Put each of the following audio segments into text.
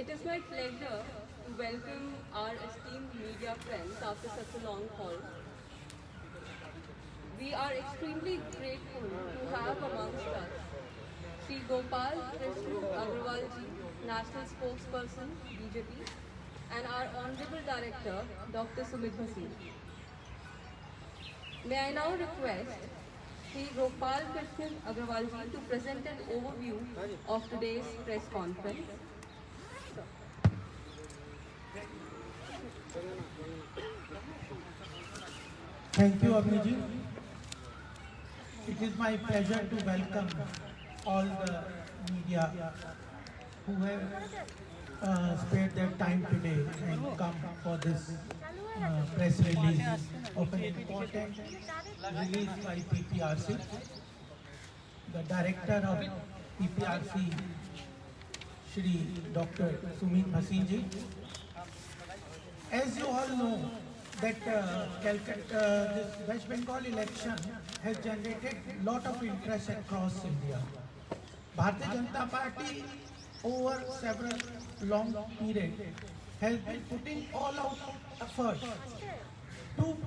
It is my pleasure to welcome our esteemed media friends after such a long call. We are extremely grateful to have amongst us Sri Gopal Krishna Agrawal ji, National Spokesperson, BJP, and our Honorable Director, Dr. Sumit Bhasin. May I now request Sri Gopal Krishna Agrawal ji to present an overview of today's press conference. Thank you, Abhiji. It is my pleasure to welcome all the media who have spared their time today and come for this press release of an important release by PPRC. The director of PPRC, Shri Dr. Sumit Bhasin ji. As you all know, that this West Bengal election has generated a lot of interest across India. Bharatiya Janata Party over several long periods has been putting all out effort to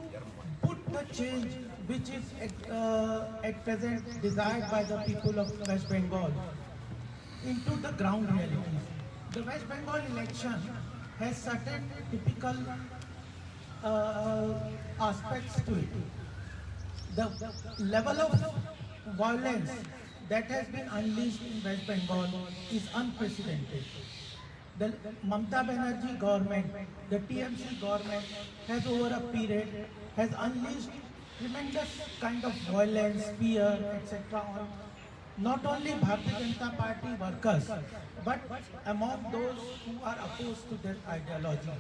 put the change which is at present desired by the people of West Bengal into the ground realities. The West Bengal election has certain typical aspects to it. The level of violence that has been unleashed in West Bengal is unprecedented. The Mamata Banerjee government, the TMC government has over a period has unleashed tremendous kind of violence, fear, etc. on not only Bharatiya Janata Party workers, but among those who are opposed to their ideology.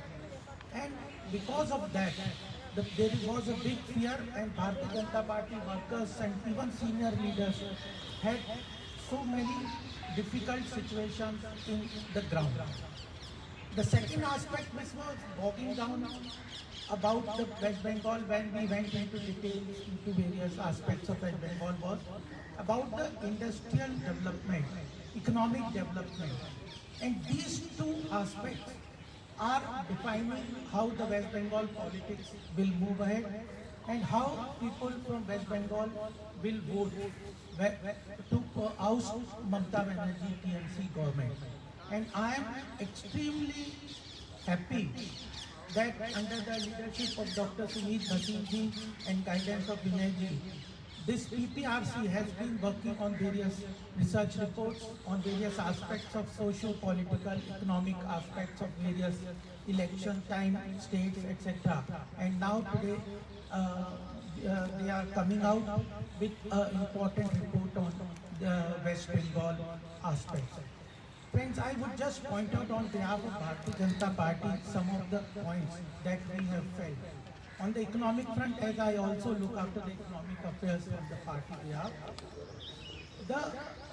And because of that, there was a big fear, and Bharatiya Janata Party workers and even senior leaders had so many difficult situations in the ground. The second aspect which was bogging down about the West Bengal when we went into details into various aspects of West Bengal was about the industrial development, economic development. And these two aspects are defining how the West Bengal politics will move ahead and how people from West Bengal will vote to oust Mamata Banerjee TMC government. And I am extremely happy that under the leadership of Dr. Sumit Bhasin ji and guidance of Vinay ji, this PPRC has been working on various research reports on various aspects of socio-political, economic aspects of various election time, states, etc. And now today they are coming out with an important report on the West Bengal aspects. Friends, I would just point out on behalf of Bharatiya Janata Party some of the points that we have felt. On the economic front, as I also look after the economic affairs from the party behalf,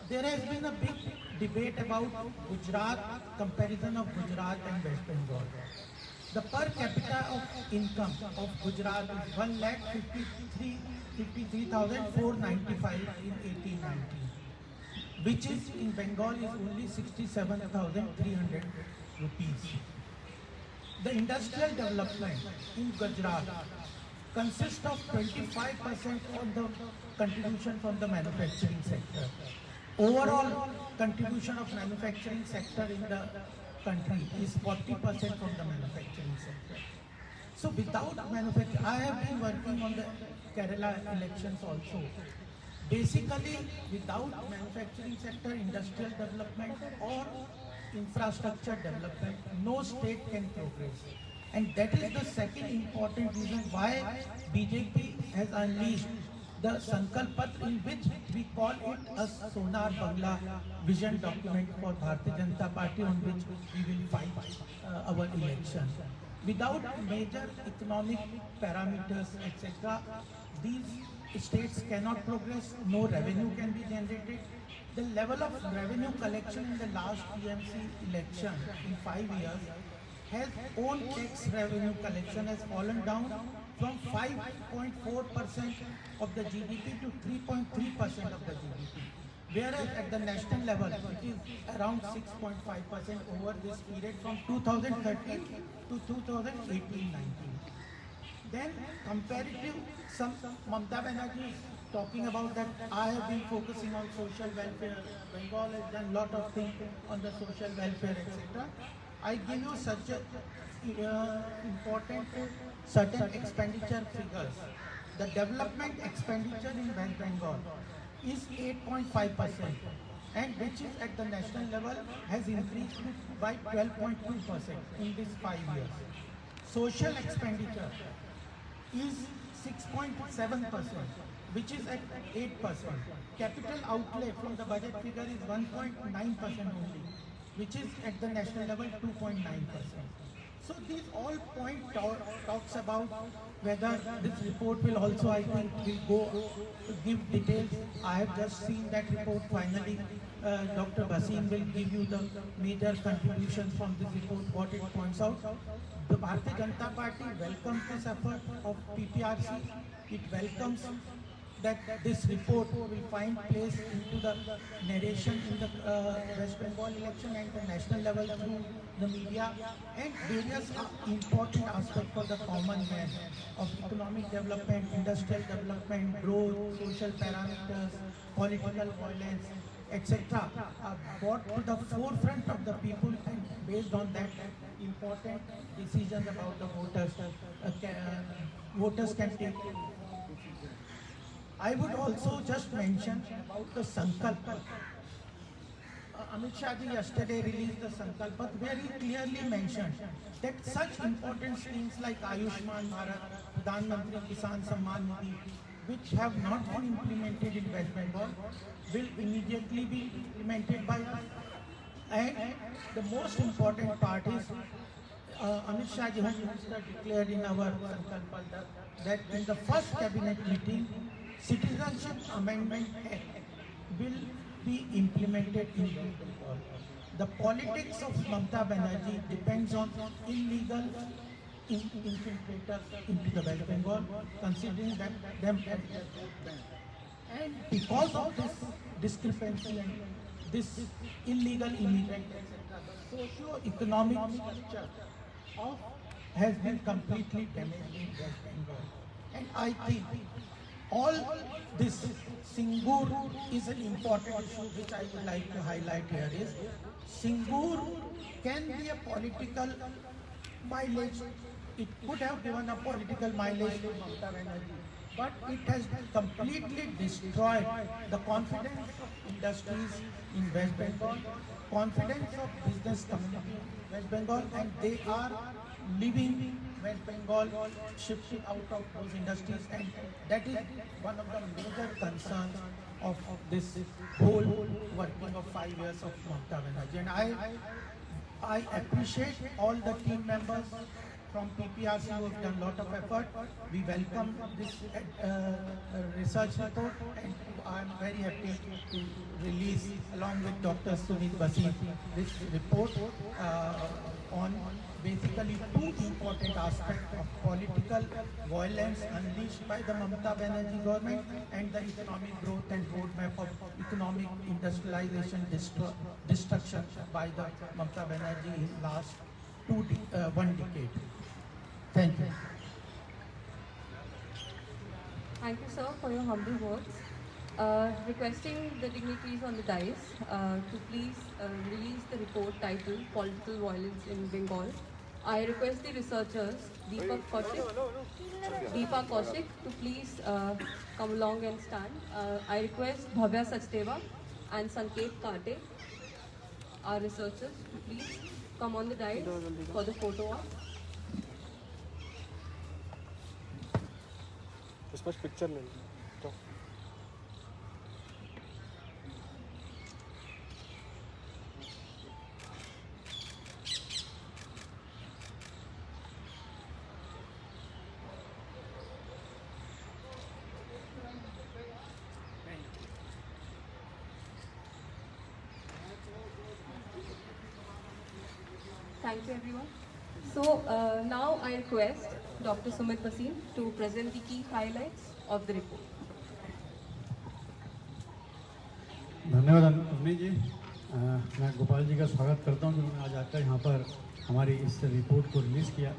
there has been a big debate about Gujarat, comparison of Gujarat and West Bengal. The per capita of income of Gujarat is 1,53,495 in 1890. Which is in Bengal is only 67,300 rupees. The industrial development in Gujarat consists of 25% on the contribution from the manufacturing sector. Overall contribution of manufacturing sector in the country is 40% from the manufacturing sector. So without manufacturing, I have been working on the Kerala elections also. Basically, without manufacturing sector, industrial development or infrastructure development, no state can progress. And that is the second important reason why BJP has unleashed the Sankalp Patra, in which we call it a Sonar Bangla vision document for Bharatiya Janata Party, on which we will fight our election. Without major economic parameters, etc., these states cannot progress, no revenue can be generated. The level of revenue collection in the last TMC election in 5 years has own tax revenue collection has fallen down from 5.4% of the GDP to 3.3% of the GDP. whereas at the national level it is around 6.5% over this period from 2013 to 2018-19. Then comparative, some Mamata Banerjee is talking about that I have been focusing on social welfare. Bengal has done lot of things on the social welfare, etc. I give you such a important certain expenditure figures. The development expenditure in West Bengal is 8.5%, and which is at the national level has increased by 12.2% in these 5 years. Social expenditure is 6.7%, which is at 8%. Capital outlay from the budget figure is 1.9% only, which is at the national level 2.9%. So these all talks about whether this report will also, I think, will go to give details. I have just seen that report finally. Dr. Bhasin will give you the major contributions from this report, what it points out. The Bharatiya Janata Party welcomes this effort of PPRC. It welcomes that this report will find place into the narration in the West Bengal election and the national level through the media, and various important aspects for the common man of economic development, industrial development, growth, social parameters, political violence, etc. are brought to the forefront of the people, and based on that, important decisions about the voters can take. I would also just mention about the Sankalp. Amit Shah ji yesterday released the Sankalp, where he clearly mentioned that such important schemes like Ayushman Bharat, Pradhan Mantri Kisan Samman Nidhi, which have not been implemented in West Bengal, will immediately be implemented by us. And the most important part is Amit Shah ji, Home Minister, declared in our Sankalp that in the first cabinet meeting, Citizenship Amendment Act will be implemented in Bengal. The politics of Mamata Banerjee depends on illegal infiltrators into the West Bengal, considering them as their vote bank. And because of this discrepancy and this illegal immigrant, etc., the socio-economic structure of has been completely damaged in West Bengal. And I think all this, Singur is an important issue which I would like to highlight here is, Singur can be a political mileage. It could have given a political mileage to Mamata Banerjee, but it has completely destroyed the confidence of industries in West Bengal, confidence of business community in West Bengal, and they are leaving West Bengal, shifting out of those industries, and that is one of the major concerns of this whole working of 5 years of Mamata Banerjee. And I appreciate all the team members from PPRC who have done a lot of effort. We welcome this research report, and I am very happy to release, along with Dr. Sumit Bhasin, this report on basically two important aspects of political violence unleashed by the Mamata Banerjee government and the economic growth and roadmap of economic industrialization destruction by the Mamata Banerjee in last 1 decade. Thank you. Thank you, sir, for your humble words. Requesting the dignitaries on the dais to please release the report titled Political Violence in Bengal. I request the researchers, Deepa Kaushik, to please come along and stand. I request Bhavya Sachdeva and Sanket Kate, our researchers, to please come on the dais for the photo op. इस पर picture ले लो तो Thank you, everyone. So now I request Dr. Sumit Bhasin to present the key highlights of the report. धन्यवाद अवनी जी। मैं गोपाल जी का स्वागत करता हूं जिन्होंने आज आकर यहाँ पर हमारी इस रिपोर्ट को रिलीज़ किया।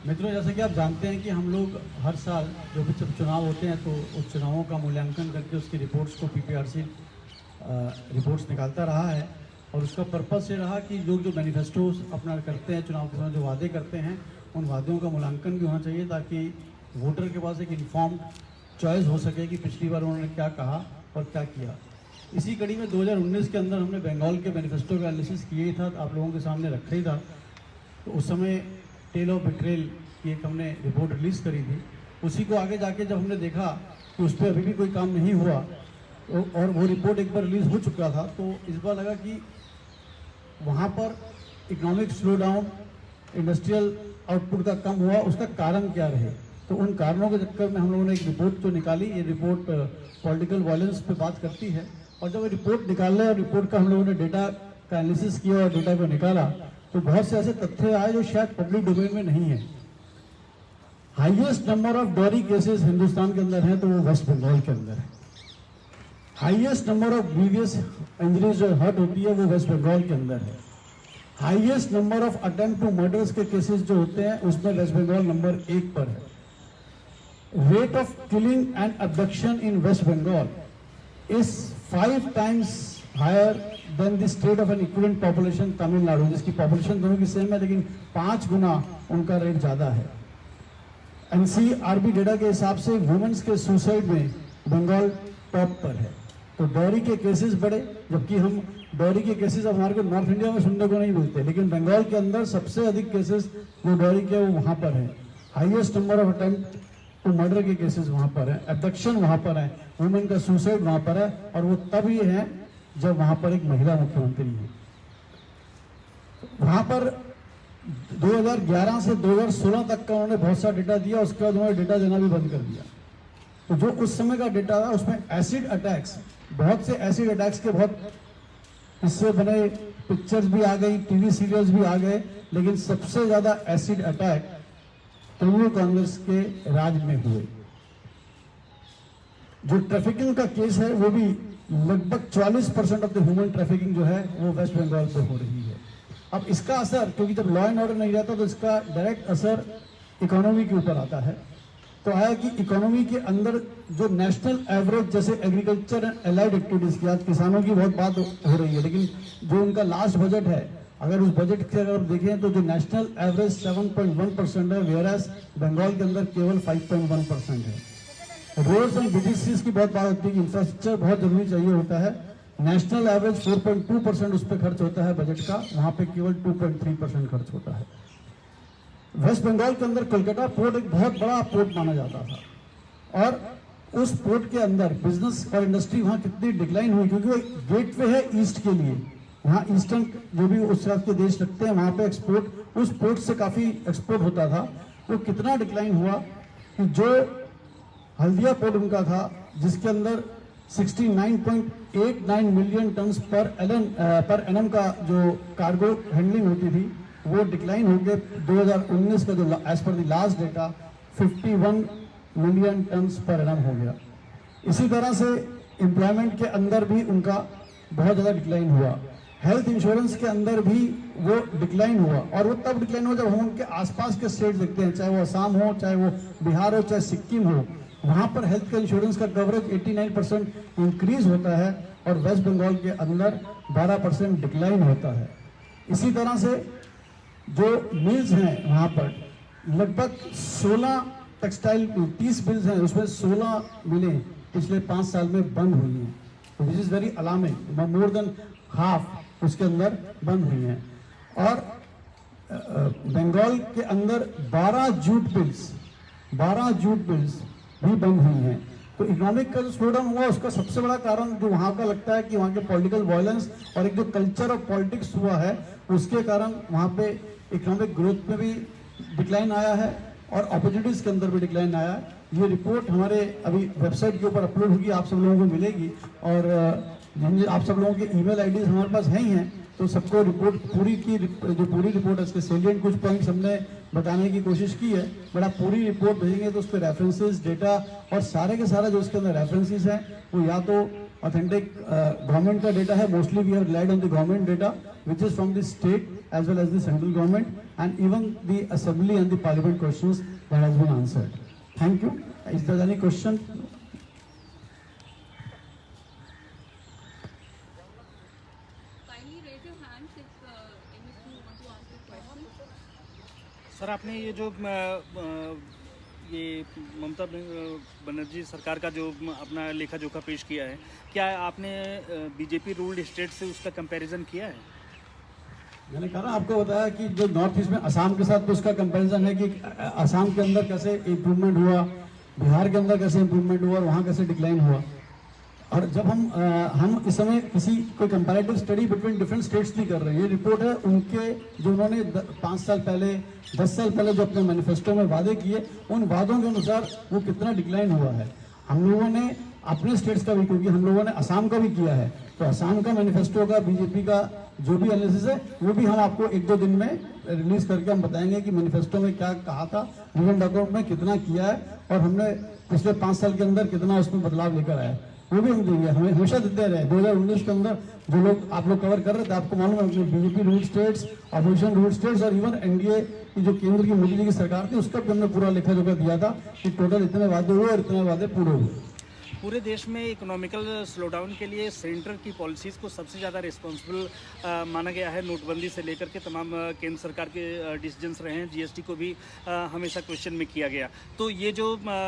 मित्रों, जैसा कि आप जानते हैं कि हम लोग हर साल जो भी जब चुनाव होते हैं तो उस चुनावों का मूल्यांकन करके उसकी रिपोर्ट्स को पीपीआरसी रिपोर्ट्स निकालता रहा है, और उसका पर्पस ये रहा कि लोग जो मैनिफेस्टोज अपना करते हैं चुनाव के समय, जो वादे करते हैं, उन वादों का मूल्यांकन भी होना चाहिए ताकि वोटर के पास एक इन्फॉर्म्ड चॉइस हो सके कि पिछली बार उन्होंने क्या कहा और क्या किया। इसी कड़ी में 2019 के अंदर हमने बंगाल के मैनिफेस्टो का एनालिसिस किया ही था, आप लोगों के सामने रखा ही था। तो उस समय टेल ऑफ बिट्रेल की एक हमने रिपोर्ट रिलीज़ करी थी। उसी को आगे जाके जब हमने देखा कि उस पर अभी भी कोई काम नहीं हुआ और वो रिपोर्ट एक बार रिलीज़ हो चुका था, तो इस बार लगा कि वहाँ पर economic slow down, industrial output का कम हुआ, उसका कारण क्या रहे। तो उन कारणों के चक्कर में हम लोगों ने एक रिपोर्ट जो निकाली, ये रिपोर्ट पॉलिटिकल वायलेंस पे बात करती है। और जब ये रिपोर्ट निकालने और रिपोर्ट का हम लोगों ने डेटा का एनालिसिस किया और डेटा को निकाला, तो बहुत से ऐसे तथ्य आए जो शायद पब्लिक डोमेन में नहीं है। Highest number of dowry cases Hindustan के अंदर है तो वो वेस्ट बंगाल के अंदर है। Highest number of grievous injuries जो हर्ट होती है वो वेस्ट बंगाल के अंदर है। Highest number of attempt to murders के केसेस जो होते हैं उसमें वेस्ट बंगाल नंबर 1 पर है। Rate of killing and abduction in West Bengal is 5 times higher than the state of an equivalent population Tamil Nadu, जिसकी पॉपुलेशन दोनों की सेम है लेकिन 5 गुना उनका रेट ज्यादा है। एनसीआरबी डेटा के हिसाब से वुमेन्स के सुसाइड में बंगाल टॉप पर है। तो डॉरी के केसेस बढ़े, जबकि हम डॉरी के केसेस हमारे को नॉर्थ इंडिया में सुनने को नहीं मिलते, लेकिन बंगाल के अंदर सबसे अधिक केसेस जो डॉरी के वो वहाँ पर है। Highest number of attempt to murder के केसेस वहाँ पर है, एबडक्शन वहाँ पर है, वुमेन का सुसाइड वहाँ पर है, और वो तब ये है जब वहाँ पर एक महिला मुख्यमंत्री है। वहाँ पर 2011 से 2016 तक का उन्होंने बहुत सा डेटा दिया, उसके बाद उन्होंने डेटा देना भी बंद कर दिया। तो जो उस समय का डेटा था उसमें एसिड अटैक्स, बहुत से एसिड अटैक्स के बहुत हिस्से बने, पिक्चर्स भी आ गई, टीवी सीरियल्स भी आ गए, लेकिन सबसे ज्यादा एसिड अटैक तृणमूल कांग्रेस के राज में हुए। जो ट्रैफिकिंग का केस है वो भी लगभग 44% ऑफ द ह्यूमन ट्रैफिकिंग जो है वो वेस्ट बंगाल पे हो रही है। अब इसका असर, क्योंकि जब लॉ एंड ऑर्डर नहीं रहता तो इसका डायरेक्ट असर इकोनॉमी के ऊपर आता है। तो आया कि इकोनॉमी के अंदर जो नेशनल एवरेज, जैसे एग्रीकल्चर एंड एलाइड एक्टिविटीज की, आज किसानों की बहुत बात हो रही है, लेकिन जो उनका लास्ट बजट है, अगर उस बजट के अगर आप देखें तो जो नेशनल एवरेज 7.1% है, वेयरएज बंगाल के अंदर केवल 5.1% है। रोड्स एंड ब्रिजेस की बहुत बात होती है कि इंफ्रास्ट्रक्चर बहुत जरूरी चाहिए होता है। नेशनल एवरेज 4.2% उस पर खर्च होता है बजट का, वहां पे केवल 2.3% खर्च होता है। वेस्ट बंगाल के अंदर कोलकाता पोर्ट एक बहुत बड़ा पोर्ट माना जाता था, और उस पोर्ट के अंदर बिजनेस और इंडस्ट्री वहां कितनी डिक्लाइन हुई, क्योंकि वो गेटवे है ईस्ट के लिए। वहाँ ईस्टर्न जो भी उस तरह के देश लगते हैं वहां पे एक्सपोर्ट, उस पोर्ट से काफी एक्सपोर्ट होता था। वो कितना डिक्लाइन हुआ कि जो हल्दिया पोर्ट उनका था, जिसके अंदर 69.89 मिलियन टन पर एनम का जो कार्गो हैंडलिंग होती थी, वो डिक्लाइन होकर 2019 का जो एज पर the last data 51 million ton पर एनम हो गया। इसी तरह से एम्प्लॉयमेंट के अंदर भी उनका बहुत ज़्यादा डिक्लाइन हुआ। हेल्थ इंश्योरेंस के अंदर भी वो डिक्लाइन हुआ, और वो तब डिक्लाइन हुआ जब हम उनके आसपास के स्टेट देखते हैं, चाहे वो असम हो, चाहे वो बिहार हो, चाहे सिक्किम हो, वहाँ पर हेल्थ का इंश्योरेंस का कवरेज 89% इंक्रीज होता है, और वेस्ट बंगाल के अंदर 12% डिक्लाइन होता है। इसी तरह से जो मिल्स हैं वहाँ पर लगभग 16 टेक्सटाइल 30 मिल्स हैं, उसमें 16 मिलें पिछले 5 साल में बंद हुई हैं। तो this is very alarming, more than half उसके अंदर बंद हुई हैं। और बंगाल के अंदर 12 जूट मिल्स भी बंद हुई हैं। तो इकोनॉमिक का जो स्लो डाउन हुआ उसका सबसे बड़ा कारण जो वहाँ का लगता है कि वहाँ के पॉलिटिकल वायलेंस और एक जो कल्चर ऑफ पॉलिटिक्स हुआ है, उसके कारण वहाँ पे इकोनॉमिक ग्रोथ में भी डिक्लाइन आया है और अपॉर्चुनिटीज के अंदर भी डिक्लाइन आया है। ये रिपोर्ट हमारे अभी वेबसाइट के ऊपर अपलोड होगी, आप सब लोगों को मिलेगी, और आप सब लोगों के ईमेल आईडीज हमारे पास हैं ही हैं, तो सबको रिपोर्ट जो पूरी रिपोर्ट है, इसके सेलिएंट कुछ पॉइंट्स हमने बताने की कोशिश की है। बट आप पूरी रिपोर्ट भेजेंगे तो उस पर रेफरेंसेस, डेटा और सारे के सारा जो उसके अंदर रेफरेंसेस हैं वो या तो ऑथेंटिक गवर्नमेंट का डेटा है. Mostly we have relied on the government data which is from the state as well as the central government, and even the assembly and the parliament questions that has been answered. Thank you. Is there any question? Kindly raise your hands if any of you want to ask a question. Sir आपने ये जो ये ममता बनर्जी सरकार का जो अपना लेखा जोखा पेश किया है, क्या आपने बीजेपी रूल्ड स्टेट से उसका कंपैरिजन किया है? मैंने कहा ना, आपको बताया कि जो नॉर्थ ईस्ट में असम के साथ तो उसका कंपैरिजन है कि असम के अंदर कैसे इम्प्रूवमेंट हुआ, बिहार के अंदर कैसे इम्प्रूवमेंट हुआ और वहाँ कैसे डिक्लाइन हुआ. और जब हम इस समय किसी कोई comparative study between different states नहीं कर रहे हैं. ये रिपोर्ट है उनके जो उन्होंने 5 साल पहले 10 साल पहले जो अपने मैनिफेस्टो में वादे किए, उन वादों के अनुसार वो कितना डिक्लाइन हुआ है. हम लोगों ने अपने स्टेट्स का भी, क्योंकि हम लोगों ने असम का भी किया है, तो असम का मैनिफेस्टो का बीजेपी का जो भी एनालिसिस है वो भी हम आपको 1-2 दिन में रिलीज करके हम बताएंगे कि मैनिफेस्टो में क्या कहा था, यूनियन डॉक्यूमेंट में कितना किया है और हमने पिछले 5 साल के अंदर कितना उसमें बदलाव लेकर आया, वो भी हम देंगे. हमें हमेशा देते रहे. 2019 के अंदर जो लोग आप लोग कवर कर रहे थे, आपको मालूम है BJP rule states, opposition rule states और इवन एनडीए की जो केंद्र की मोदी जी की सरकार थी उसका भी हमने पूरा लेखा जोखा दिया था कि टोटल इतने वादे हुए और इतने वादे पूरे हुए. पूरे देश में इकोनॉमिकल स्लोडाउन के लिए सेंटर की पॉलिसीज़ को सबसे ज़्यादा रिस्पॉन्सिबल माना गया है. नोटबंदी से लेकर के तमाम केंद्र सरकार के डिसीजंस रहे हैं. जीएसटी को भी हमेशा क्वेश्चन में किया गया. तो ये जो